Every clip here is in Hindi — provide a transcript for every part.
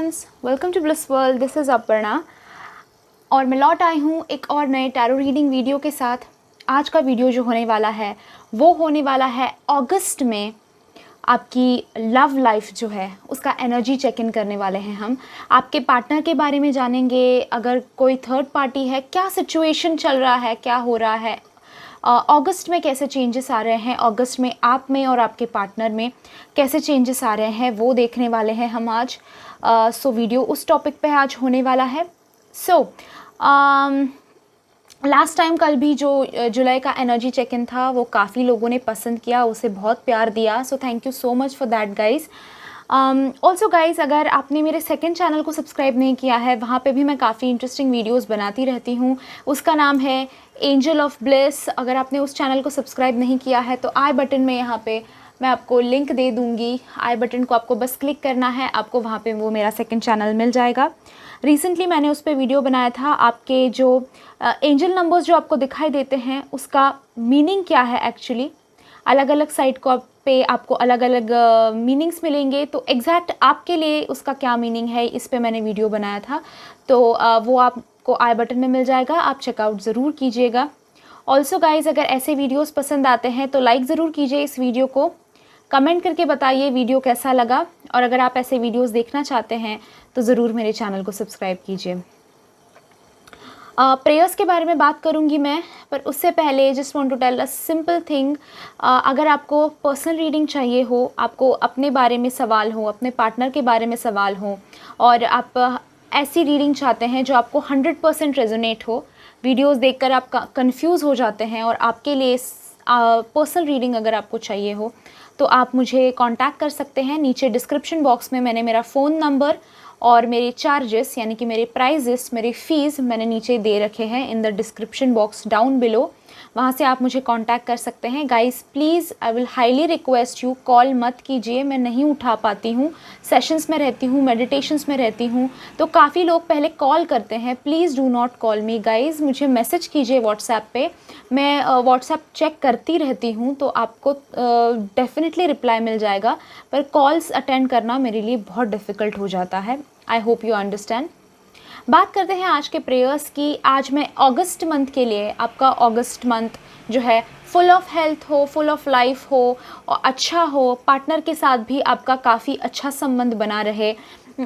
Friends, welcome to Bliss World. This is Aparna और मैं लौट आई हूँ एक और नए टैरो रीडिंग वीडियो के साथ। आज का वीडियो जो होने वाला है वो होने वाला है अगस्त में आपकी लव लाइफ जो है उसका एनर्जी चेक इन करने वाले हैं हम। आपके पार्टनर के बारे में जानेंगे, अगर कोई थर्ड पार्टी है, क्या सिचुएशन चल रहा है, क्या हो रहा है, अगस्त में कैसे चेंजेस आ रहे हैं, अगस्त में आप में और आपके पार्टनर में कैसे चेंजेस आ रहे हैं, वो देखने वाले हैं हम आज। सो वीडियो उस टॉपिक पे आज होने वाला है। सो लास्ट टाइम कल भी जो जुलाई का एनर्जी चेक इन था वो काफ़ी लोगों ने पसंद किया, उसे बहुत प्यार दिया। So thank you so much for that guys. Also guys, अगर आपने मेरे सेकंड चैनल को सब्सक्राइब नहीं किया है, वहाँ पे भी मैं काफ़ी इंटरेस्टिंग वीडियोस बनाती रहती हूँ। उसका नाम है एंजल ऑफ ब्लिस। अगर आपने उस चैनल को सब्सक्राइब नहीं किया है तो आई बटन में यहाँ पे मैं आपको लिंक दे दूँगी। आई बटन को आपको बस क्लिक करना है, आपको वहाँ पे वो मेरा सेकंड चैनल मिल जाएगा। रिसेंटली मैंने उस पर वीडियो बनाया था, आपके जो एंजल नंबर्स जो आपको दिखाई देते हैं उसका मीनिंग क्या है। एक्चुअली अलग अलग साइट को पे आपको अलग अलग मीनिंग्स मिलेंगे, तो एग्जैक्ट आपके लिए उसका क्या मीनिंग है इस पे मैंने वीडियो बनाया था। तो वो आपको आई बटन में मिल जाएगा, आप चेकआउट ज़रूर कीजिएगा। ऑल्सो गाइज़, अगर ऐसे वीडियोस पसंद आते हैं तो लाइक ज़रूर कीजिए इस वीडियो को, कमेंट करके बताइए वीडियो कैसा लगा, और अगर आप ऐसे वीडियोस देखना चाहते हैं तो ज़रूर मेरे चैनल को सब्सक्राइब कीजिए। प्रेयर्स के बारे में बात करूंगी मैं, पर उससे पहले just want to tell a simple thing. अगर आपको पर्सनल रीडिंग चाहिए हो, आपको अपने बारे में सवाल हो, अपने पार्टनर के बारे में सवाल हो, और आप ऐसी रीडिंग चाहते हैं जो आपको 100% रेजोनेट हो, वीडियोस देखकर आप कंफ्यूज हो जाते हैं और आपके लिए पर्सनल रीडिंग अगर आपको चाहिए हो तो आप मुझे कांटेक्ट कर सकते हैं। नीचे डिस्क्रिप्शन बॉक्स में मैंने मेरा फ़ोन नंबर और मेरे चार्जेस यानी कि मेरे प्राइजेस, मेरे फ़ीस मैंने नीचे दे रखे हैं in the description box down below. वहाँ से आप मुझे कांटेक्ट कर सकते हैं। Guys please, I will highly request you, call मत कीजिए, मैं नहीं उठा पाती हूँ, सेशंस में रहती हूँ, मेडिटेशंस में रहती हूँ, तो काफ़ी लोग पहले कॉल करते हैं। Please do not call me guys, मुझे मैसेज कीजिए व्हाट्सएप पे, मैं व्हाट्सएप चेक करती रहती हूँ तो आपको डेफिनेटली रिप्लाई मिल जाएगा, पर कॉल्स अटेंड करना मेरे लिए बहुत डिफ़िकल्ट हो जाता है। I hope you understand. बात करते हैं आज के प्रेयर्स की। आज मैं अगस्त मंथ के लिए, आपका अगस्त मंथ जो है फुल ऑफ हेल्थ हो, फुल ऑफ लाइफ हो और अच्छा हो, पार्टनर के साथ भी आपका काफ़ी अच्छा संबंध बना रहे,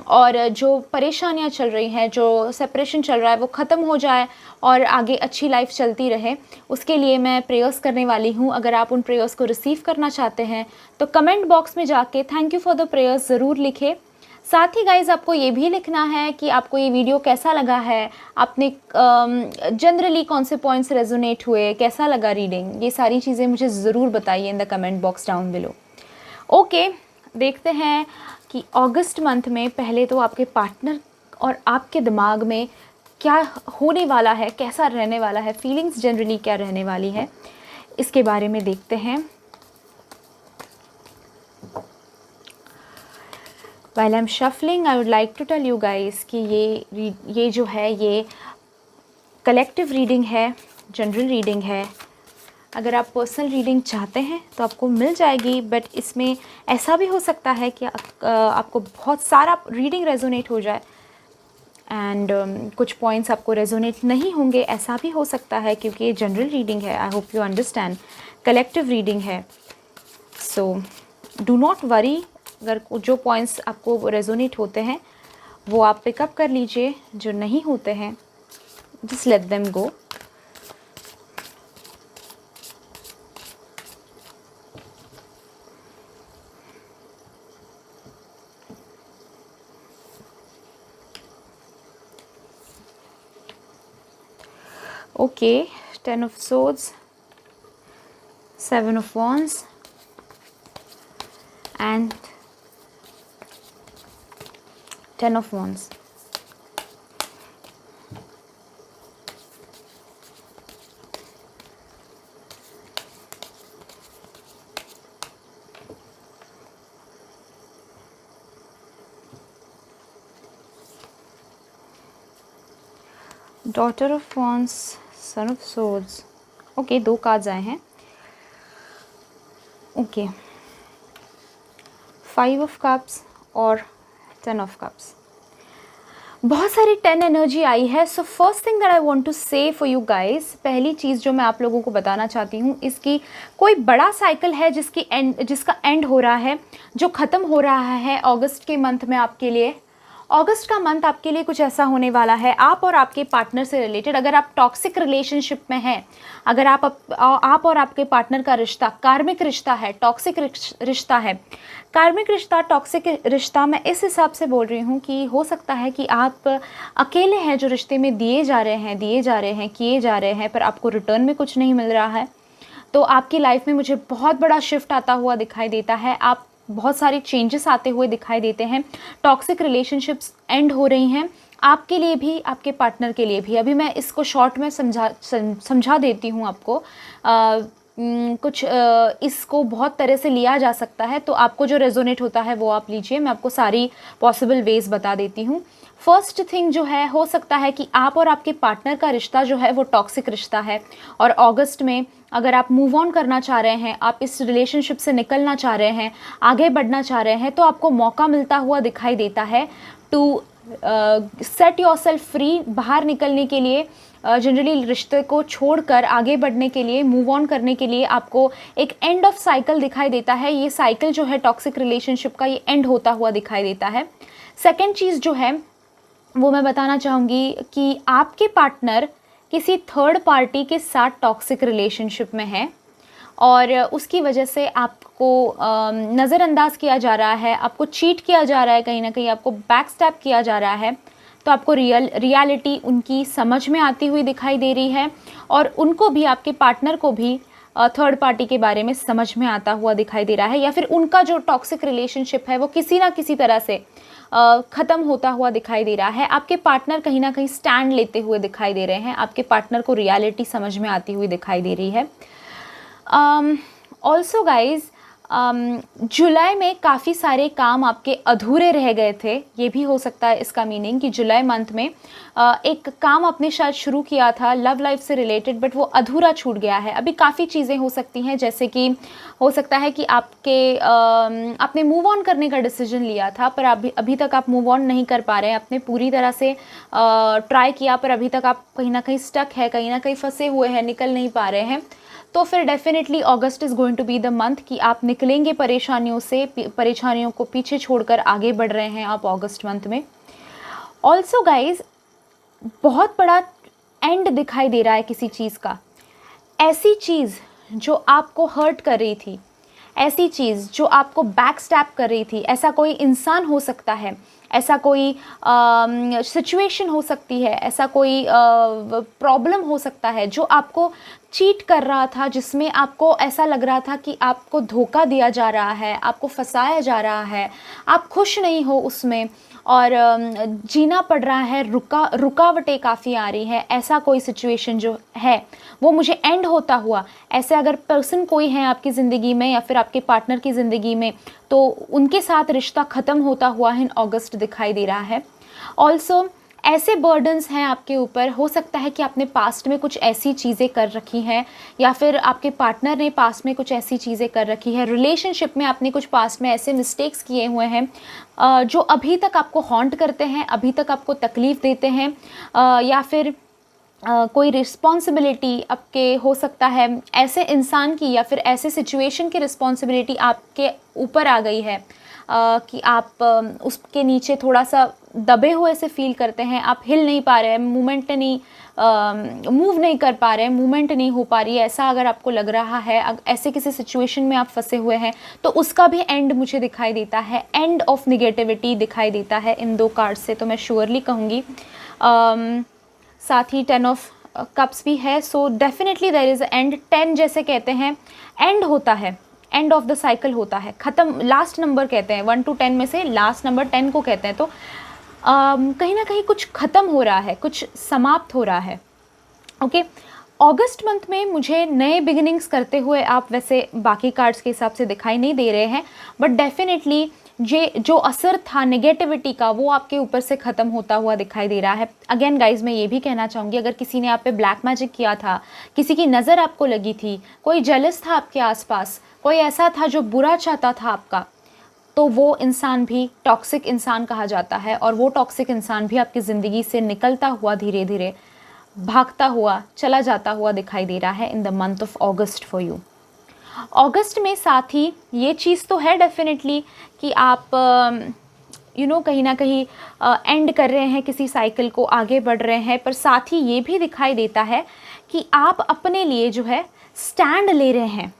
और जो परेशानियां चल रही हैं, जो सेपरेशन चल रहा है वो ख़त्म हो जाए और आगे अच्छी लाइफ चलती रहे, उसके लिए मैं प्रेयर्स करने वाली हूँ। अगर आप उन प्रेयर्स को रिसीव करना चाहते हैं तो कमेंट बॉक्स में जाके thank you for the prayers ज़रूर लिखें। साथ ही गाइज़, आपको ये भी लिखना है कि आपको ये वीडियो कैसा लगा है, आपने जनरली कौन से पॉइंट्स रेजोनेट हुए, कैसा लगा रीडिंग, ये सारी चीज़ें मुझे ज़रूर बताइए इन the comment box down below. Okay, देखते हैं कि अगस्त मंथ में पहले तो आपके पार्टनर और आपके दिमाग में क्या होने वाला है, कैसा रहने वाला है, फीलिंग्स जनरली क्या रहने वाली है, इसके बारे में देखते हैं। While I'm shuffling, I would like to tell you guys कि ये जो है ये कलेक्टिव रीडिंग है, जनरल रीडिंग है। अगर आप पर्सनल रीडिंग चाहते हैं तो आपको मिल जाएगी, बट इसमें ऐसा भी हो सकता है कि आपको बहुत सारा रीडिंग रेजोनेट हो जाए एंड कुछ पॉइंट्स आपको रेजोनेट नहीं होंगे, ऐसा भी हो सकता है क्योंकि ये जनरल रीडिंग है। I hope you understand, collective reading है। सो डू नॉट वरी, अगर जो पॉइंट्स आपको रेजोनेट होते हैं वो आप पिकअप कर लीजिए, जो नहीं होते हैं just let them go. Okay, 10 of swords, 7 of wands and 10 of wands. Daughter of wands, Son of swords. Okay, 2 cards आए हैं। ओके, 5 of cups और 10 of cups. बहुत सारी 10 एनर्जी आई है। So first thing that I want to say for you guys, पहली चीज़ जो मैं आप लोगों को बताना चाहती हूँ, इसकी कोई बड़ा साइकिल है जिसका एंड हो रहा है, जो ख़त्म हो रहा है अगस्त के मंथ में आपके लिए। अगस्त का मंथ आपके लिए कुछ ऐसा होने वाला है, आप और आपके पार्टनर से रिलेटेड, अगर आप टॉक्सिक रिलेशनशिप में हैं, अगर आप और आपके पार्टनर का रिश्ता कार्मिक रिश्ता है, टॉक्सिक रिश्ता है, कार्मिक रिश्ता, टॉक्सिक रिश्ता, मैं इस हिसाब से बोल रही हूँ कि हो सकता है कि आप अकेले हैं जो रिश्ते में दिए जा रहे हैं, किए जा रहे हैं, पर आपको रिटर्न में कुछ नहीं मिल रहा है। तो आपकी लाइफ में मुझे बहुत बड़ा शिफ्ट आता हुआ दिखाई देता है, आप बहुत सारे चेंजेस आते हुए दिखाई देते हैं। टॉक्सिक रिलेशनशिप्स एंड हो रही हैं, आपके लिए भी, आपके पार्टनर के लिए भी। अभी मैं इसको शॉर्ट में समझा देती हूँ आपको। कुछ इसको बहुत तरह से लिया जा सकता है, तो आपको जो रेजोनेट होता है वो आप लीजिए। मैं आपको सारी पॉसिबल वेज बता देती हूँ। फर्स्ट थिंग जो है, हो सकता है कि आप और आपके पार्टनर का रिश्ता जो है वो टॉक्सिक रिश्ता है, और अगस्त में अगर आप मूव ऑन करना चाह रहे हैं, आप इस रिलेशनशिप से निकलना चाह रहे हैं, आगे बढ़ना चाह रहे हैं, तो आपको मौका मिलता हुआ दिखाई देता है to set yourself free, बाहर निकलने के लिए, जनरली रिश्ते को छोड़कर आगे बढ़ने के लिए, मूव ऑन करने के लिए आपको एक एंड ऑफ साइकिल दिखाई देता है। ये साइकिल जो है टॉक्सिक रिलेशनशिप का, ये एंड होता हुआ दिखाई देता है। सेकेंड चीज़ जो है वो मैं बताना चाहूँगी कि आपके पार्टनर किसी थर्ड पार्टी के साथ टॉक्सिक रिलेशनशिप में है, और उसकी वजह से आपको नज़रअंदाज किया जा रहा है, आपको चीट किया जा रहा है, कहीं ना कहीं आपको बैक स्टैप किया जा रहा है। तो आपको रियलिटी उनकी समझ में आती हुई दिखाई दे रही है, और उनको भी, आपके पार्टनर को भी थर्ड पार्टी के बारे में समझ में आता हुआ दिखाई दे रहा है, या फिर उनका जो टॉक्सिक रिलेशनशिप है वो किसी ना किसी तरह से ख़त्म होता हुआ दिखाई दे रहा है। आपके पार्टनर कहीं ना कहीं स्टैंड लेते हुए दिखाई दे रहे हैं, आपके पार्टनर को रियलिटी समझ में आती हुई दिखाई दे रही है। ऑल्सो गाइज, जुलाई में काफ़ी सारे काम आपके अधूरे रह गए थे, ये भी हो सकता है इसका मीनिंग कि जुलाई मंथ में एक काम आपने शायद शुरू किया था लव लाइफ से रिलेटेड, बट वो अधूरा छूट गया है। अभी काफ़ी चीज़ें हो सकती हैं, जैसे कि हो सकता है कि आपने मूव ऑन करने का डिसीजन लिया था, पर अभी तक आप मूव ऑन नहीं कर पा रहे हैं। आपने पूरी तरह से ट्राई किया, पर अभी तक आप कहीं ना कहीं स्टक है, कहीं ना कहीं फंसे हुए हैं, निकल नहीं पा रहे हैं। तो फिर definitely August is going to be the month कि आप निकलेंगे परेशानियों से, परेशानियों को पीछे छोड़कर आगे बढ़ रहे हैं आप अगस्त मंथ में। ऑल्सो गाइज, बहुत बड़ा एंड दिखाई दे रहा है किसी चीज़ का। ऐसी चीज़ जो आपको हर्ट कर रही थी, ऐसी चीज़ जो आपको बैक स्टैप कर रही थी, ऐसा कोई इंसान हो सकता है, ऐसा कोई सिचुएशन हो सकती है, ऐसा कोई प्रॉब्लम हो सकता है जो आपको चीट कर रहा था, जिसमें आपको ऐसा लग रहा था कि आपको धोखा दिया जा रहा है, आपको फंसाया जा रहा है, आप खुश नहीं हो उसमें, और जीना पड़ रहा है, रुकावटें काफ़ी आ रही है। ऐसा कोई सिचुएशन जो है वो मुझे एंड होता हुआ, ऐसे अगर पर्सन कोई है आपकी ज़िंदगी में या फिर आपके पार्टनर की ज़िंदगी में, तो उनके साथ रिश्ता ख़त्म होता हुआ इन अगस्त दिखाई दे रहा है। ऑल्सो ऐसे बर्डन्स हैं आपके ऊपर, हो सकता है कि आपने पास्ट में कुछ ऐसी चीज़ें कर रखी हैं, या फिर आपके पार्टनर ने पास्ट में कुछ ऐसी चीज़ें कर रखी है, रिलेशनशिप में आपने कुछ पास्ट में ऐसे मिस्टेक्स किए हुए हैं जो अभी तक आपको हॉन्ट करते हैं, अभी तक आपको तकलीफ़ देते हैं, या फिर कोई रिस्पॉन्सिबिलिटी आपके हो सकता है ऐसे इंसान की या फिर ऐसे सिचुएशन की रिस्पॉन्सिबिलिटी आपके ऊपर आ गई है कि आप उसके नीचे थोड़ा सा दबे हुए से फील करते हैं, आप हिल नहीं पा रहे हैं, मूव नहीं कर पा रहे हैं, मूवमेंट नहीं हो पा रही है, ऐसा अगर आपको लग रहा है, ऐसे किसी सिचुएशन में आप फंसे हुए हैं, तो उसका भी एंड मुझे दिखाई देता है, एंड ऑफ निगेटिविटी दिखाई देता है इन दो कार्ड से, तो मैं श्योरली कहूँगी। साथ ही 10 ऑफ कप्स भी है, so definitely there is end. 10 जैसे कहते हैं एंड होता है, एंड ऑफ द साइकिल होता है, ख़त्म, लास्ट नंबर कहते हैं 1 to 10 में से लास्ट नंबर 10 को कहते हैं। तो कहीं ना कहीं कुछ ख़त्म हो रहा है, कुछ समाप्त हो रहा है। ओके, अगस्त मंथ में मुझे नए बिगिनिंग्स करते हुए आप वैसे बाकी कार्ड्स के हिसाब से दिखाई नहीं दे रहे हैं, बट डेफिनेटली जो असर था नेगेटिविटी का वो आपके ऊपर से ख़त्म होता हुआ दिखाई दे रहा है। अगेन गाइज, मैं ये भी कहना चाहूँगी, अगर किसी ने आप पे ब्लैक मैजिक किया था, किसी की नज़र आपको लगी थी, कोई जेलस था आपके आसपास, कोई ऐसा था जो बुरा चाहता था आपका, तो वो इंसान भी टॉक्सिक इंसान कहा जाता है, और वो टॉक्सिक इंसान भी आपकी ज़िंदगी से निकलता हुआ धीरे धीरे भागता हुआ चला जाता हुआ दिखाई दे रहा है in the month of August for you. अगस्त में साथ ही ये चीज़ तो है डेफिनेटली कि आप कहीं ना कहीं एंड कर रहे हैं किसी साइकिल को, आगे बढ़ रहे हैं, पर साथ ही ये भी दिखाई देता है कि आप अपने लिए जो है स्टैंड ले रहे हैं,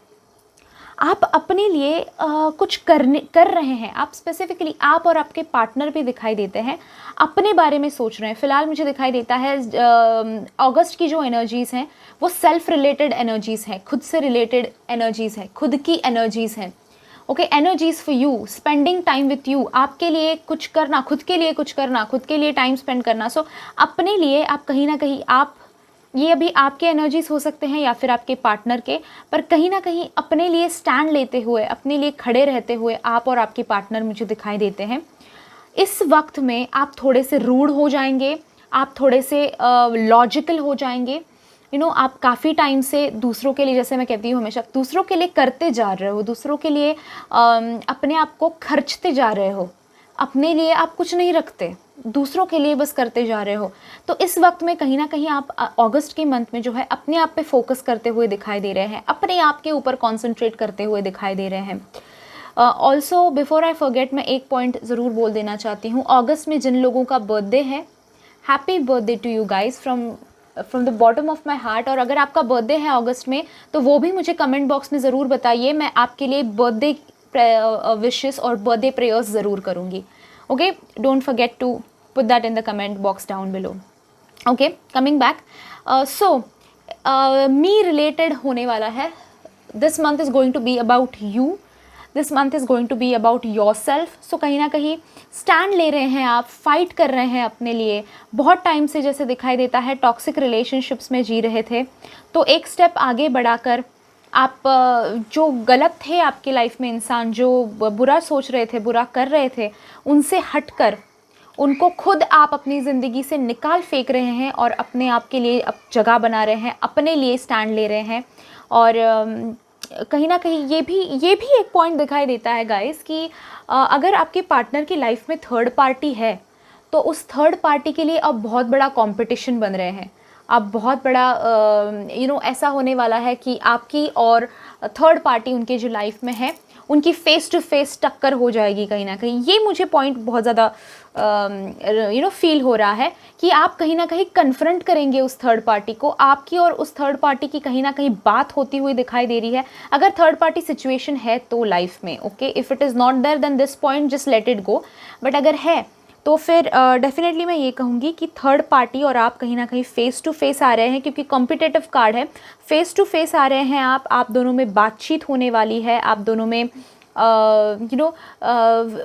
आप अपने लिए कुछ कर रहे हैं। आप स्पेसिफिकली आप और आपके पार्टनर भी दिखाई देते हैं अपने बारे में सोच रहे हैं। फ़िलहाल मुझे दिखाई देता है अगस्त की जो एनर्जीज़ हैं वो सेल्फ रिलेटेड एनर्जीज़ हैं, खुद से रिलेटेड एनर्जीज़ हैं, खुद की एनर्जीज़ हैं। Okay, energies for you, spending time with you, आपके लिए कुछ करना, खुद के लिए कुछ करना, खुद के लिए टाइम स्पेंड करना। सो अपने लिए आप कहीं ना कहीं ये अभी आपके एनर्जीज़ हो सकते हैं या फिर आपके पार्टनर के, पर कहीं ना कहीं अपने लिए स्टैंड लेते हुए, अपने लिए खड़े रहते हुए आप और आपके पार्टनर मुझे दिखाई देते हैं। इस वक्त में आप थोड़े से रूड हो जाएंगे, आप थोड़े से लॉजिकल हो जाएंगे। आप काफ़ी टाइम से दूसरों के लिए, जैसे मैं कहती हूँ हमेशा, दूसरों के लिए करते जा रहे हो, दूसरों के लिए अपने आप को खर्चते जा रहे हो, अपने लिए आप कुछ नहीं रखते, दूसरों के लिए बस करते जा रहे हो। तो इस वक्त में कहीं ना कहीं आप अगस्त के मंथ में जो है अपने आप पे फोकस करते हुए दिखाई दे रहे हैं, अपने आप के ऊपर कॉन्सेंट्रेट करते हुए दिखाई दे रहे हैं। ऑल्सो बिफोर आई फॉरगेट, मैं एक पॉइंट ज़रूर बोल देना चाहती हूँ। अगस्त में जिन लोगों का बर्थडे है, happy birthday to you guys from the bottom of my heart. और अगर आपका बर्थडे है अगस्त में तो वो भी मुझे कमेंट बॉक्स में ज़रूर बताइए, मैं आपके लिए बर्थडे विशेस और बर्थडे प्रेयर्स ज़रूर करूँगी। Okay, don't forget to put that in the comment box down below. Okay, coming back, so me related होने वाला है। This month is going to be about you, this month is going to be about yourself. So कहीं ना कहीं स्टैंड ले रहे हैं आप, फाइट कर रहे हैं अपने लिए। बहुत टाइम से जैसे दिखाई देता है टॉक्सिक रिलेशनशिप्स में जी रहे थे, तो एक स्टेप आगे बढ़ाकर आप जो गलत थे आपकी लाइफ में इंसान, जो बुरा सोच रहे थे, बुरा कर रहे थे, उनसे हटकर उनको खुद आप अपनी ज़िंदगी से निकाल फेंक रहे हैं और अपने आप के लिए अब जगह बना रहे हैं, अपने लिए स्टैंड ले रहे हैं। और कहीं ना कहीं ये भी एक पॉइंट दिखाई देता है गाइस कि अगर आपके पार्टनर की लाइफ में थर्ड पार्टी है तो उस थर्ड पार्टी के लिए अब बहुत बड़ा कंपटीशन बन रहे हैं। अब बहुत बड़ा ऐसा होने वाला है कि आपकी और थर्ड पार्टी उनके जो लाइफ में है उनकी फेस टू फेस टक्कर हो जाएगी कहीं ना कहीं। ये मुझे पॉइंट बहुत ज़्यादा फील हो रहा है कि आप कहीं ना कहीं कन्फ्रंट करेंगे उस थर्ड पार्टी को। आपकी और उस थर्ड पार्टी की कहीं ना कहीं बात होती हुई दिखाई दे रही है, अगर थर्ड पार्टी सिचुएशन है तो लाइफ में। Okay, if it is not there then this point just let it go, but अगर है तो फिर डेफिनेटली मैं ये कहूँगी कि थर्ड पार्टी और आप कहीं ना कहीं फ़ेस टू फेस आ रहे हैं, क्योंकि कॉम्पिटिटिव कार्ड है। फ़ेस टू फेस आ रहे हैं आप दोनों में बातचीत होने वाली है, आप दोनों में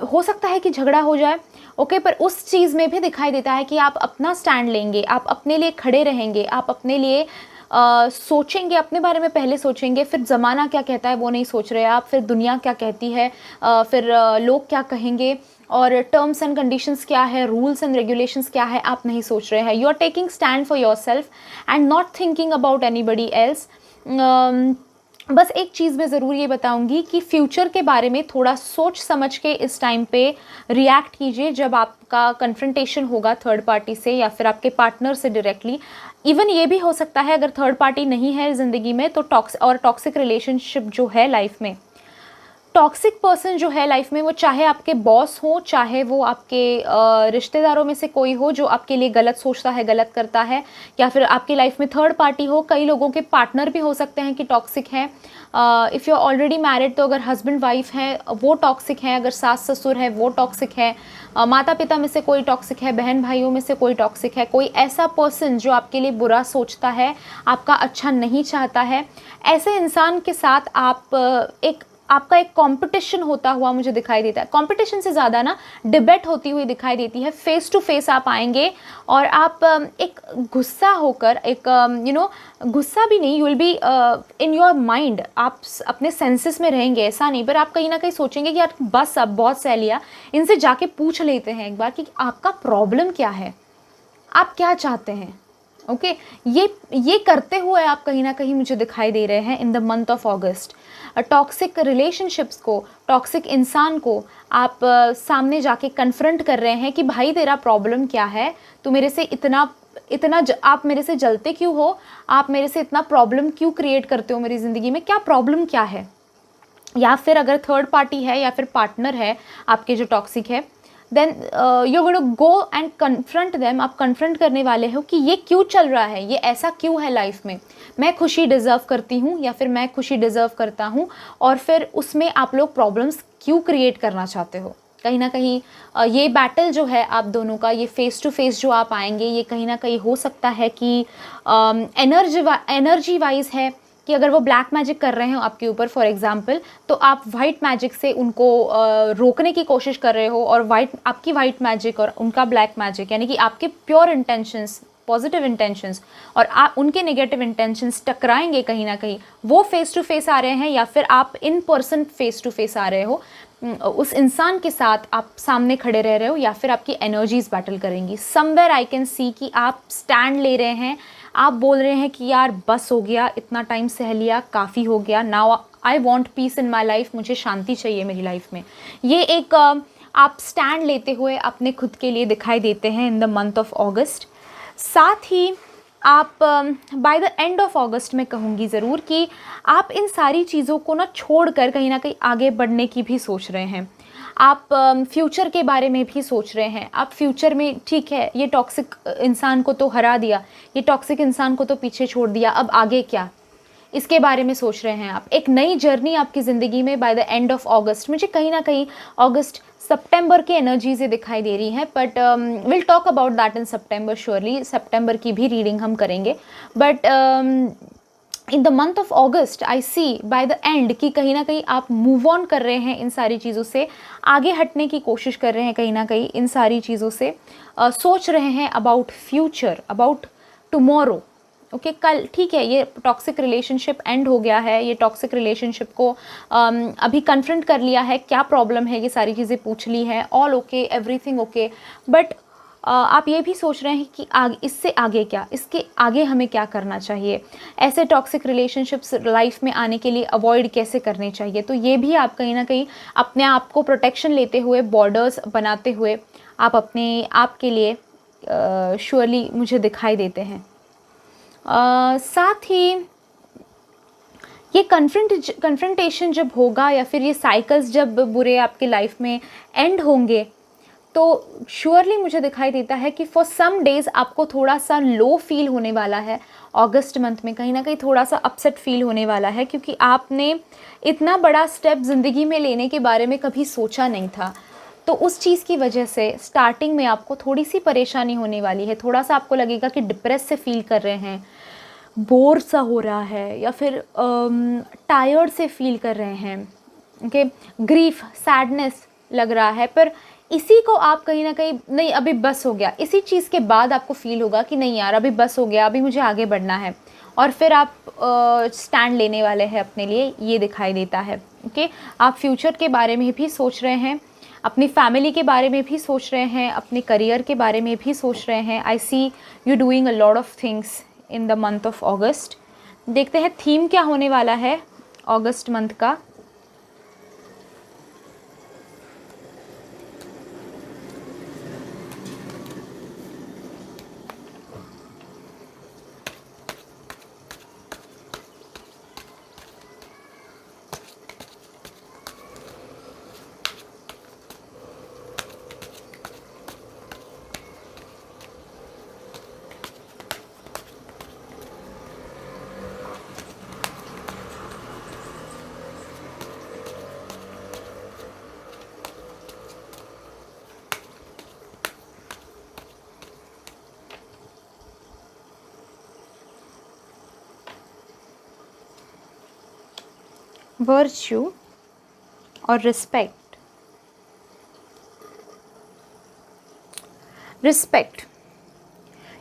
हो सकता है कि झगड़ा हो जाए। ओके, पर उस चीज़ में भी दिखाई देता है कि आप अपना स्टैंड लेंगे, आप अपने लिए खड़े रहेंगे, आप अपने लिए सोचेंगे, अपने बारे में पहले सोचेंगे, फिर ज़माना क्या कहता है वो नहीं सोच रहे आप, फिर दुनिया क्या कहती है, फिर लोग क्या कहेंगे, और टर्म्स एंड कंडीशंस क्या है, रूल्स एंड रेगुलेशंस क्या है, आप नहीं सोच रहे हैं। You are taking stand for yourself and not thinking about anybody else. बस एक चीज़ मैं ज़रूर ये बताऊंगी कि फ्यूचर के बारे में थोड़ा सोच समझ के इस टाइम पे रिएक्ट कीजिए जब आपका कन्फ्रंटेशन होगा थर्ड पार्टी से या फिर आपके पार्टनर से डायरेक्टली। इवन ये भी हो सकता है अगर थर्ड पार्टी नहीं है ज़िंदगी में तो टॉक्सिक रिलेशनशिप जो है लाइफ में, टॉक्सिक पर्सन जो है लाइफ में, वो चाहे आपके बॉस हो, चाहे वो आपके रिश्तेदारों में से कोई हो जो आपके लिए गलत सोचता है, गलत करता है, या फिर आपकी लाइफ में थर्ड पार्टी हो। कई लोगों के पार्टनर भी हो सकते हैं कि टॉक्सिक हैं। If you are already married तो अगर हस्बैंड वाइफ हैं वो टॉक्सिक हैं, अगर सास ससुर है वो टॉक्सिक है, माता पिता में से कोई टॉक्सिक है, बहन भाइयों में से कोई टॉक्सिक है, कोई ऐसा पर्सन जो आपके लिए बुरा सोचता है, आपका अच्छा नहीं चाहता है, ऐसे इंसान के साथ आपका एक कंपटीशन होता हुआ मुझे दिखाई देता है। कंपटीशन से ज़्यादा ना डिबेट होती हुई दिखाई देती है। फेस टू फेस आप आएंगे और आप एक गुस्सा होकर, गुस्सा भी नहीं, you will be in your mind, आप अपने सेंसेस में रहेंगे, ऐसा नहीं, पर आप कहीं ना कहीं सोचेंगे कि यार बस अब बहुत सह लिया, इनसे जाके पूछ लेते हैं एक बार कि आपका प्रॉब्लम क्या है, आप क्या चाहते हैं। ओके ये करते हुए आप कहीं ना कहीं मुझे दिखाई दे रहे हैं in the month of August. Toxic relationships को, टॉक्सिक इंसान को आप सामने जाके कन्फ्रंट कर रहे हैं कि भाई तेरा प्रॉब्लम क्या है, तू मेरे से आप मेरे से जलते क्यों हो, आप मेरे से इतना प्रॉब्लम क्यों क्रिएट करते हो मेरी ज़िंदगी में, क्या प्रॉब्लम क्या है। या फिर अगर थर्ड पार्टी है या फिर पार्टनर है आपके जो टॉक्सिक है, then you gonna go and confront them. आप कन्फ्रंट करने वाले हो कि ये क्यों चल रहा है, ये ऐसा क्यों है लाइफ में, मैं खुशी डिज़र्व करती हूँ या फिर मैं खुशी डिज़र्व करता हूँ, और फिर उसमें आप लोग प्रॉब्लम्स क्यों क्रिएट करना चाहते हो। कहीं ना कहीं ये बैटल जो है आप दोनों का, ये फेस टू फेस जो आप आएंगे, ये कहीं ना कहीं हो सकता है कि एनर्जी वाइज है कि अगर वो ब्लैक मैजिक कर रहे हो आपके ऊपर फॉर एग्जांपल, तो आप वाइट मैजिक से उनको रोकने की कोशिश कर रहे हो, और आपकी वाइट मैजिक और उनका ब्लैक मैजिक, यानी कि आपके प्योर इंटेंशंस, पॉजिटिव इंटेंशंस और आप उनके नेगेटिव इंटेंशंस टकराएंगे कहीं ना कहीं। वो फेस टू फेस आ रहे हैं या फिर आप in person face to face आ रहे हो, उस इंसान के साथ आप सामने खड़े रह रहे हो, या फिर आपकी एनर्जीज बैटल करेंगी। समवेयर आई कैन सी कि आप स्टैंड ले रहे हैं, आप बोल रहे हैं कि यार बस हो गया, इतना टाइम सह लिया, काफ़ी हो गया, now I want piece in my life, मुझे शांति चाहिए मेरी लाइफ में। ये एक आप स्टैंड लेते हुए अपने खुद के लिए दिखाई देते हैं in the month of August. साथ ही आप bye the end of August में कहूँगी ज़रूर कि आप इन सारी चीज़ों को ना छोड़कर कहीं ना कहीं आगे बढ़ने की भी सोच रहे हैं। आप फ्यूचर के बारे में भी सोच रहे हैं। आप फ्यूचर में, ठीक है ये टॉक्सिक इंसान को तो हरा दिया, ये टॉक्सिक इंसान को तो पीछे छोड़ दिया, अब आगे क्या, इसके बारे में सोच रहे हैं आप। एक नई जर्नी आपकी ज़िंदगी में bye the end of August, मुझे कहीं ना कहीं ऑगस्ट सितंबर के एनर्जी से दिखाई दे रही है, but will talk about that in September surely. सितंबर की भी रीडिंग हम करेंगे, but in the month of August I see by the end कि कहीं ना कहीं आप मूव ऑन कर रहे हैं इन सारी चीज़ों से, आगे हटने की कोशिश कर रहे हैं कहीं ना कहीं इन सारी चीज़ों से, सोच रहे हैं about future, about tomorrow. Okay कल ठीक है, ये टॉक्सिक रिलेशनशिप एंड हो गया है, ये टॉक्सिक रिलेशनशिप को अभी कन्फ्रंट कर लिया है, क्या प्रॉब्लम है ये सारी चीज़ें पूछ ली है, all okay, everything okay, but आप ये भी सोच रहे हैं कि इससे आगे क्या, इसके आगे हमें क्या करना चाहिए, ऐसे टॉक्सिक रिलेशनशिप्स लाइफ में आने के लिए अवॉइड कैसे करने चाहिए। तो ये भी आप कहीं ना कहीं अपने आप को प्रोटेक्शन लेते हुए, बॉर्डर्स बनाते हुए आप अपने आप के लिए श्योरली मुझे दिखाई देते हैं। साथ ही ये कन्फ्रंटेशन जब होगा या फिर ये साइकिल्स जब बुरे आपके लाइफ में एंड होंगे, तो श्योरली मुझे दिखाई देता है कि फॉर सम डेज़ आपको थोड़ा सा लो फील होने वाला है अगस्त मंथ में, कहीं ना कहीं थोड़ा सा अपसेट फील होने वाला है, क्योंकि आपने इतना बड़ा स्टेप ज़िंदगी में लेने के बारे में कभी सोचा नहीं था। तो उस चीज़ की वजह से स्टार्टिंग में आपको थोड़ी सी परेशानी होने वाली है, थोड़ा सा आपको लगेगा कि डिप्रेस से फील कर रहे हैं, बोर सा हो रहा है, या फिर टायर्ड से फील कर रहे हैं, ओके ग्रीफ, सैडनेस लग रहा है। पर इसी को आप कहीं ना कहीं नहीं, अभी बस हो गया, इसी चीज़ के बाद आपको फील होगा कि नहीं यार अभी बस हो गया, अभी मुझे आगे बढ़ना है, और फिर आप स्टैंड लेने वाले हैं अपने लिए, ये दिखाई देता है। ओके आप फ्यूचर के बारे में भी सोच रहे हैं, अपनी फैमिली के बारे में भी सोच रहे हैं, अपने करियर के बारे में भी सोच रहे हैं। I see you doing a lot of things in the month of August. देखते हैं थीम क्या होने वाला है अगस्त मंथ का। वर्च्यू और respect. Respect,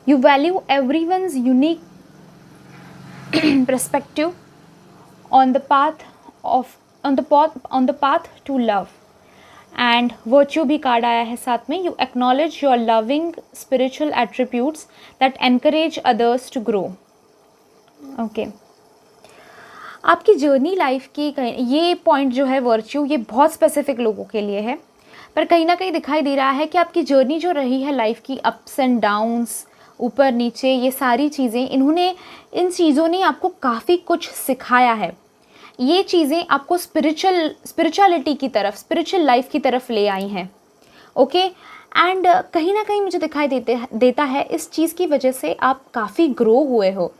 you value everyone's unique perspective on the path to love, and virtue भी कार्ड आया है साथ में। You acknowledge your loving spiritual attributes that encourage others to grow. Okay, आपकी जर्नी लाइफ की ये पॉइंट जो है वर्च्यू, ये बहुत स्पेसिफिक लोगों के लिए है, पर कहीं ना कहीं दिखाई दे रहा है कि आपकी जर्नी जो रही है लाइफ की, अप्स एंड डाउन्स, ऊपर नीचे, ये सारी चीज़ें, इन चीज़ों ने आपको काफ़ी कुछ सिखाया है। ये चीज़ें आपको स्पिरिचुअलिटी की तरफ, स्पिरिचुअल लाइफ की तरफ ले आई हैं। ओके, एंड कहीं ना कहीं मुझे दिखाई देता है इस चीज़ की वजह से आप काफ़ी ग्रो हुए हो।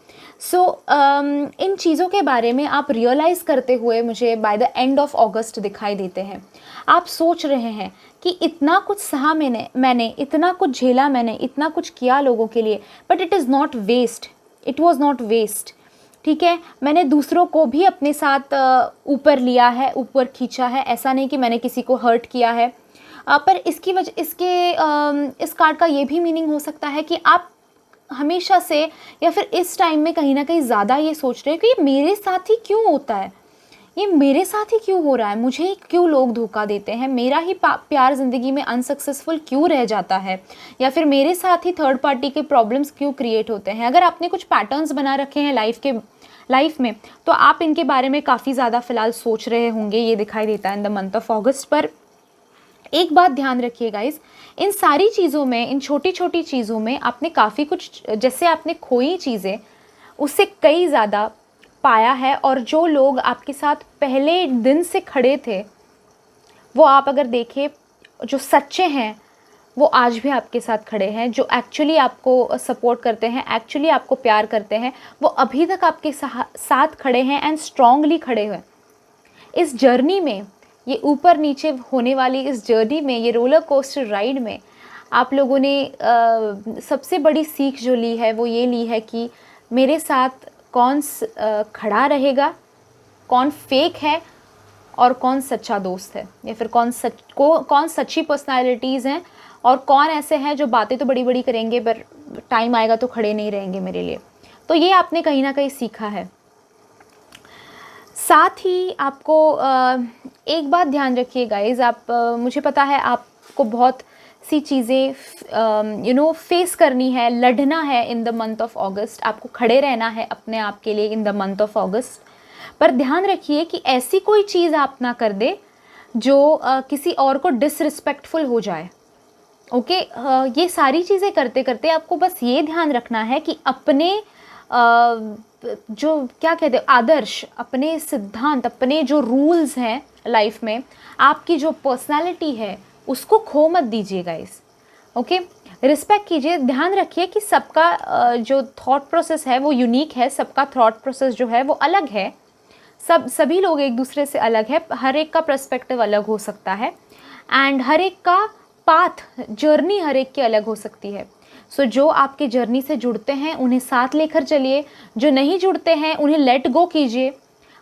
सो इन चीज़ों के बारे में आप रियलाइज़ करते हुए मुझे बाय द एंड ऑफ अगस्त दिखाई देते हैं। आप सोच रहे हैं कि इतना कुछ सहा मैंने इतना कुछ झेला, मैंने इतना कुछ किया लोगों के लिए, but it is not waste, it was not waste. ठीक है, मैंने दूसरों को भी अपने साथ ऊपर लिया है, ऊपर खींचा है। ऐसा नहीं कि मैंने किसी को हर्ट किया है। पर इसकी वजह, इस कार्ड का ये भी मीनिंग हो सकता है कि आप हमेशा से या फिर इस टाइम में कहीं ना कहीं ज़्यादा ये सोच रहे हो कि ये मेरे साथ ही क्यों होता है, ये मेरे साथ ही क्यों हो रहा है, मुझे ही क्यों लोग धोखा देते हैं, मेरा ही प्यार ज़िंदगी में अनसक्सेसफुल क्यों रह जाता है, या फिर मेरे साथ ही थर्ड पार्टी के प्रॉब्लम्स क्यों क्रिएट होते हैं। अगर आपने कुछ पैटर्न्स बना रखे हैं लाइफ में, तो आप इनके बारे में काफ़ी ज़्यादा फ़िलहाल सोच रहे होंगे, ये दिखाई देता है इन द मंथ ऑफ अगस्त। पर एक बात ध्यान रखिए गाइज, इन सारी चीज़ों में, इन छोटी छोटी चीज़ों में आपने काफ़ी कुछ, जैसे आपने खोई चीज़ें, उससे कई ज़्यादा पाया है। और जो लोग आपके साथ पहले दिन से खड़े थे, वो आप अगर देखें, जो सच्चे हैं, वो आज भी आपके साथ खड़े हैं। जो एक्चुअली आपको सपोर्ट करते हैं, एक्चुअली आपको प्यार करते हैं, वो अभी तक आपके साथ खड़े हैं एंड स्ट्रांगली खड़े हुए। इस जर्नी में, ये ऊपर नीचे होने वाली इस जर्नी में, ये रोलर कोस्टर राइड में आप लोगों ने सबसे बड़ी सीख जो ली है वो ये ली है कि मेरे साथ कौन खड़ा रहेगा, कौन फेक है और कौन सच्चा दोस्त है, या फिर कौन सच्ची पर्सनालिटीज़ हैं और कौन ऐसे हैं जो बातें तो बड़ी बड़ी करेंगे पर टाइम आएगा तो खड़े नहीं रहेंगे मेरे लिए। तो ये आपने कहीं ना कहीं सीखा है। साथ ही आपको एक बात ध्यान रखिए गाइज, मुझे पता है आपको बहुत सी चीज़ें फेस करनी है, लड़ना है इन द मंथ ऑफ अगस्त, आपको खड़े रहना है अपने आप के लिए इन द मंथ ऑफ अगस्त। पर ध्यान रखिए कि ऐसी कोई चीज़ आप ना कर दे जो किसी और को डिसरिस्पेक्टफुल हो जाए। ओके, ये सारी चीज़ें करते करते आपको बस ये ध्यान रखना है कि अपने जो क्या कहते हैं आदर्श, अपने सिद्धांत, अपने जो रूल्स हैं लाइफ में, आपकी जो पर्सनालिटी है उसको खो मत दीजिएगा इस। ओके, रिस्पेक्ट कीजिए। ध्यान रखिए कि सबका जो थॉट प्रोसेस है वो यूनिक है, सबका थॉट प्रोसेस जो है वो अलग है, सभी लोग एक दूसरे से अलग है, हर एक का पर्सपेक्टिव अलग हो सकता है एंड हर एक का पाथ, जर्नी हर एक की अलग हो सकती है। सो जो आपके जर्नी से जुड़ते हैं उन्हें साथ लेकर चलिए, जो नहीं जुड़ते हैं उन्हें लेट गो कीजिए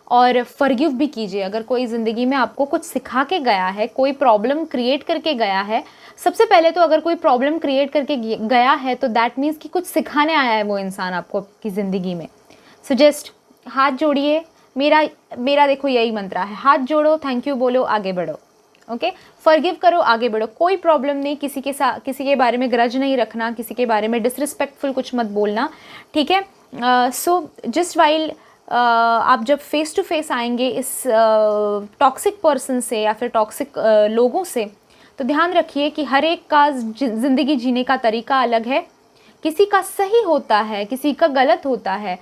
और फॉरगिव भी कीजिए। अगर कोई ज़िंदगी में आपको कुछ सिखा के गया है, कोई प्रॉब्लम क्रिएट करके गया है, सबसे पहले तो अगर कोई प्रॉब्लम क्रिएट करके गया है तो दैट मीन्स कि कुछ सिखाने आया है वो इंसान आपको आपकी ज़िंदगी में। सो जस्ट हाथ जोड़िए, मेरा देखो यही मंत्र है, हाथ जोड़ो, थैंक यू बोलो, आगे बढ़ो। ओके, फॉरगिव करो, आगे बढ़ो, कोई प्रॉब्लम नहीं, किसी के बारे में ग्रज नहीं रखना, किसी के बारे में डिसरिस्पेक्टफुल कुछ मत बोलना, ठीक है। सो जस्ट वाइल आप जब फेस टू फेस आएंगे इस टॉक्सिक पर्सन से या फिर टॉक्सिक लोगों से, तो ध्यान रखिए कि हर एक का ज़िंदगी जीने का तरीका अलग है, किसी का सही होता है, किसी का गलत होता है,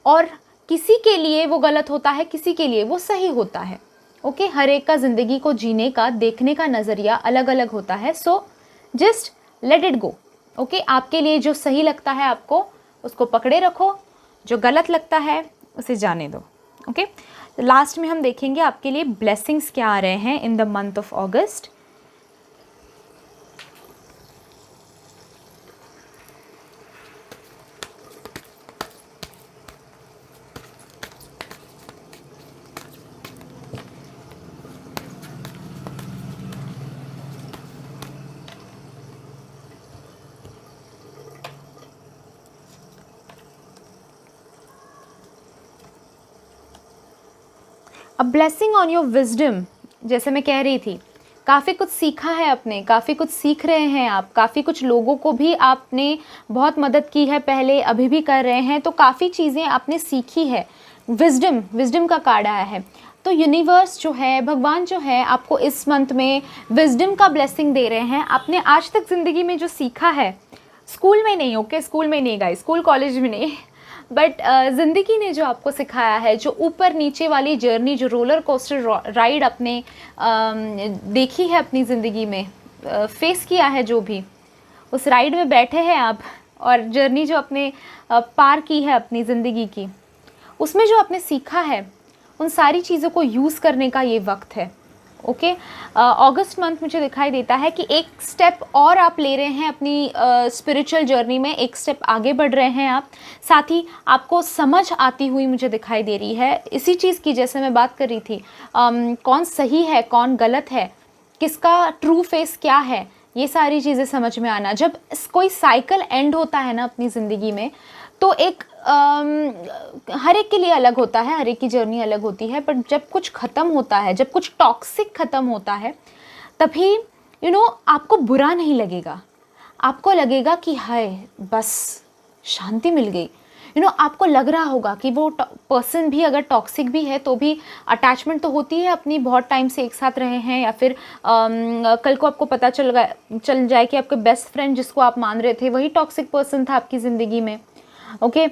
और किसी के लिए वो गलत होता है, किसी के लिए वो सही होता है। ओके, हर एक का ज़िंदगी को जीने का, देखने का नज़रिया अलग अलग होता है। So just let it go. Okay, आपके लिए जो सही लगता है आपको उसको पकड़े रखो, जो गलत लगता है उसे जाने दो। ओके, लास्ट में हम देखेंगे आपके लिए ब्लेसिंग्स क्या आ रहे हैं in the month of August. A blessing on your wisdom, जैसे मैं कह रही थी काफ़ी कुछ सीखा है आपने, काफ़ी कुछ सीख रहे हैं आप, काफ़ी कुछ लोगों को भी आपने बहुत मदद की है पहले, अभी भी कर रहे हैं, तो काफ़ी चीज़ें आपने सीखी है। विज़डम का कार्ड आया है। तो यूनिवर्स जो है, भगवान जो है, आपको इस मंथ में विज़डम का ब्लेसिंग दे रहे हैं। आपने आज तक ज़िंदगी में जो सीखा है, स्कूल में नहीं, ओके, स्कूल में नहीं गाइस, स्कूल कॉलेज में नहीं, बट ज़िंदगी ने जो आपको सिखाया है, जो ऊपर नीचे वाली जर्नी, जो रोलर कोस्टर राइड आपने देखी है अपनी ज़िंदगी में, फेस किया है, जो भी उस राइड में बैठे हैं आप, और जर्नी जो आपने पार की है अपनी ज़िंदगी की, उसमें जो आपने सीखा है, उन सारी चीज़ों को यूज़ करने का ये वक्त है। ओके, अगस्त मंथ मुझे दिखाई देता है कि एक स्टेप और आप ले रहे हैं अपनी स्पिरिचुअल जर्नी में, एक स्टेप आगे बढ़ रहे हैं आप। साथ ही आपको समझ आती हुई मुझे दिखाई दे रही है इसी चीज़ की, जैसे मैं बात कर रही थी, कौन सही है, कौन गलत है, किसका ट्रू फेस क्या है, ये सारी चीज़ें समझ में आना। जब कोई साइकिल एंड होता है ना अपनी ज़िंदगी में, तो एक हर एक के लिए अलग होता है, हर एक की जर्नी अलग होती है, बट जब कुछ ख़त्म होता है, जब कुछ टॉक्सिक ख़त्म होता है, तभी आपको बुरा नहीं लगेगा, आपको लगेगा कि हाय बस शांति मिल गई। आपको लग रहा होगा कि वो पर्सन भी अगर टॉक्सिक भी है तो भी अटैचमेंट तो होती है अपनी, बहुत टाइम से एक साथ रहे हैं, या फिर कल को आपको पता चल जाए कि आपके बेस्ट फ्रेंड जिसको आप मान रहे थे वही टॉक्सिक पर्सन था आपकी ज़िंदगी में। ओके,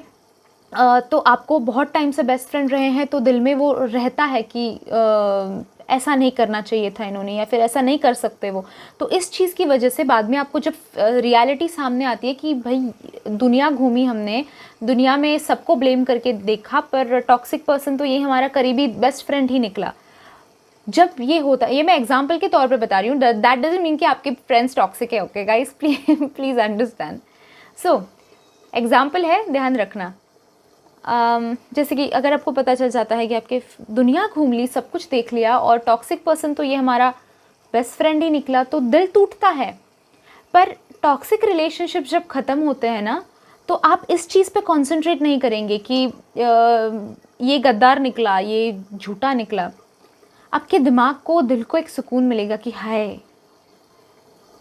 तो आपको बहुत टाइम से बेस्ट फ्रेंड रहे हैं, तो दिल में वो रहता है कि ऐसा नहीं करना चाहिए था इन्होंने, या फिर ऐसा नहीं कर सकते वो। तो इस चीज़ की वजह से बाद में आपको जब रियलिटी सामने आती है कि भाई दुनिया घूमी हमने, दुनिया में सबको ब्लेम करके देखा, पर टॉक्सिक पर्सन तो ये हमारा करीबी बेस्ट फ्रेंड ही निकला। जब ये होता है, ये मैं एग्जाम्पल के तौर पर बता रही हूँ, दैट डजंट मीन कि आपके फ्रेंड्स टॉक्सिक है। Okay guys, please understand. So example है, ध्यान रखना। जैसे कि अगर आपको पता चल जाता है कि आपके दुनिया घूम ली, सब कुछ देख लिया, और टॉक्सिक पर्सन तो ये हमारा बेस्ट फ्रेंड ही निकला, तो दिल टूटता है। पर टॉक्सिक रिलेशनशिप जब ख़त्म होते हैं ना, तो आप इस चीज़ पे कंसंट्रेट नहीं करेंगे कि ये गद्दार निकला, ये झूठा निकला। आपके दिमाग को, दिल को एक सुकून मिलेगा कि हाय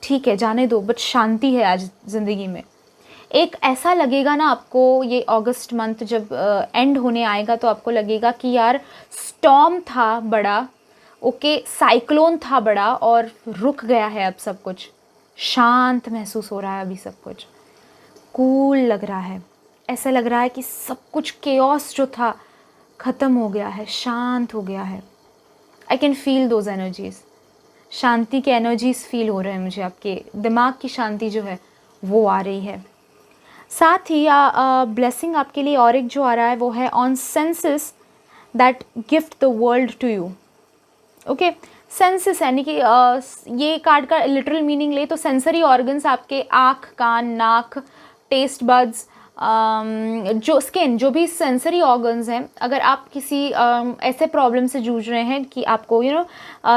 ठीक है, जाने दो, बट शांति है आज ज़िंदगी में। एक ऐसा लगेगा ना आपको, ये अगस्त मंथ जब एंड होने आएगा, तो आपको लगेगा कि यार स्टॉर्म था बड़ा, ओके, साइक्लोन था बड़ा, और रुक गया है अब सब कुछ, शांत महसूस हो रहा है अभी सब कुछ, कूल लग रहा है, ऐसा लग रहा है कि सब कुछ केओस जो था ख़त्म हो गया है, शांत हो गया है। I can feel those energies, शांति के एनर्जीज़ फील हो रहे हैं मुझे, आपके दिमाग की शांति जो है वो आ रही है। साथ ही ब्लेसिंग आपके लिए और एक जो आ रहा है वो है on senses that gift the world to you. Okay, senses यानी कि ये कार्ड का लिटरल मीनिंग ले तो सेंसरी ऑर्गन्स, आपके आँख, कान, नाक, टेस्ट बड्स, जो स्किन, जो भी सेंसरी ऑर्गन्स हैं। अगर आप किसी ऐसे प्रॉब्लम से जूझ रहे हैं कि आपको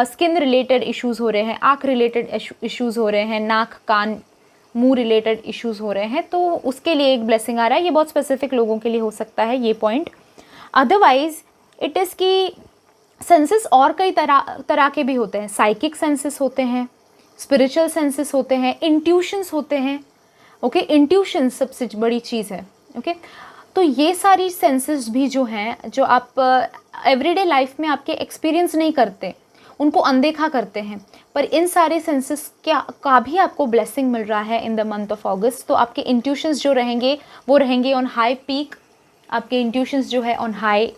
स्किन रिलेटेड इश्यूज़ हो रहे हैं, आँख रिलेटेड इश्यूज़ हो रहे हैं, नाक, कान, मुंह रिलेटेड इश्यूज़ हो रहे हैं, तो उसके लिए एक ब्लेसिंग आ रहा है। ये बहुत स्पेसिफिक लोगों के लिए हो सकता है ये पॉइंट। अदरवाइज इट इज़ कि सेंसेस और कई तरह के भी होते हैं। साइकिक सेंसेस होते हैं, स्पिरिचुअल सेंसेस होते हैं, इंट्यूशंस होते हैं। ओके, इंट्यूशन सबसे बड़ी चीज़ है। ओके, तो ये सारी सेंसेस भी जो हैं, जो आप एवरीडे लाइफ में आपके एक्सपीरियंस नहीं करते, उनको अनदेखा करते हैं, पर इन सारे सेंसेस का भी आपको ब्लेसिंग मिल रहा है इन द मंथ ऑफ अगस्त। तो आपके इंट्यूशंस जो रहेंगे वो रहेंगे ऑन हाई पीक, आपके इंट्यूशंस जो है ऑन हाई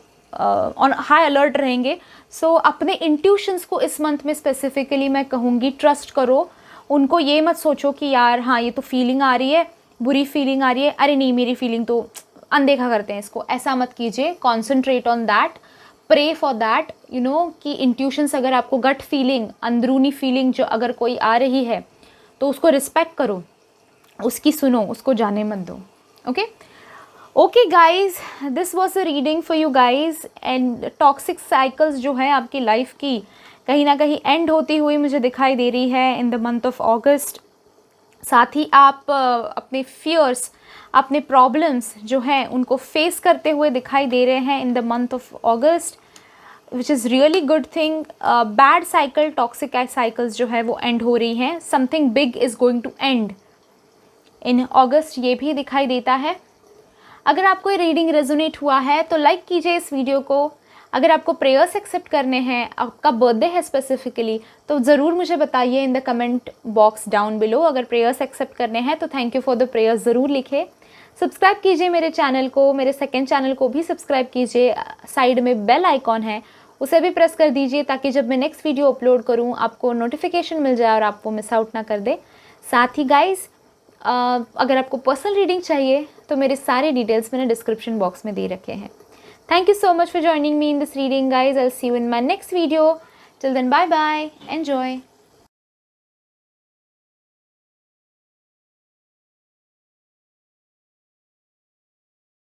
अलर्ट रहेंगे। सो अपने इंट्यूशंस को इस मंथ में स्पेसिफिकली मैं कहूँगी ट्रस्ट करो उनको। ये मत सोचो कि यार हाँ ये तो फीलिंग आ रही है, बुरी फीलिंग आ रही है, अरे नहीं मेरी फीलिंग तो अनदेखा करते हैं इसको, ऐसा मत कीजिए। Concentrate on that, pray for that, कि इंट्यूशंस, अगर आपको गट फीलिंग, अंदरूनी फीलिंग जो अगर कोई आ रही है तो उसको रिस्पेक्ट करो, उसकी सुनो, उसको जाने मत दो। Okay guys, this was a reading for you guys. And toxic cycles जो है आपकी लाइफ की कहीं ना कहीं एंड होती हुई मुझे दिखाई दे रही है इन द मंथ ऑफ अगस्त। साथ ही आप अपने फियर्स, अपने प्रॉब्लम्स जो हैं उनको फेस करते हुए दिखाई दे रहे हैं in the month of August. Which is really good thing. Bad cycle, toxic cycles जो है वो एंड हो रही हैं। Something big is going to end in August, ये भी दिखाई देता है। अगर आपको ये रीडिंग रेजोनेट हुआ है तो लाइक कीजिए इस वीडियो को। अगर आपको प्रेयर्स एक्सेप्ट करने हैं, आपका बर्थडे है स्पेसिफिकली, तो ज़रूर मुझे बताइए इन the comment box down below. अगर प्रेयर्स एक्सेप्ट करने हैं तो thank you for the prayers ज़रूर लिखे। सब्सक्राइब कीजिए मेरे चैनल को, मेरे सेकंड चैनल को भी सब्सक्राइब कीजिए। साइड में बेल आइकॉन है, उसे भी प्रेस कर दीजिए ताकि जब मैं नेक्स्ट वीडियो अपलोड करूँ आपको नोटिफिकेशन मिल जाए और आप वो मिस आउट ना कर दे। साथ ही गाइज़, अगर आपको पर्सनल रीडिंग चाहिए तो मेरे सारे डिटेल्स मैंने डिस्क्रिप्शन बॉक्स में दे रखे हैं। Thank you so much for joining me in this reading, guys. I'll see you in my next video. Till then, bye bye. Enjoy.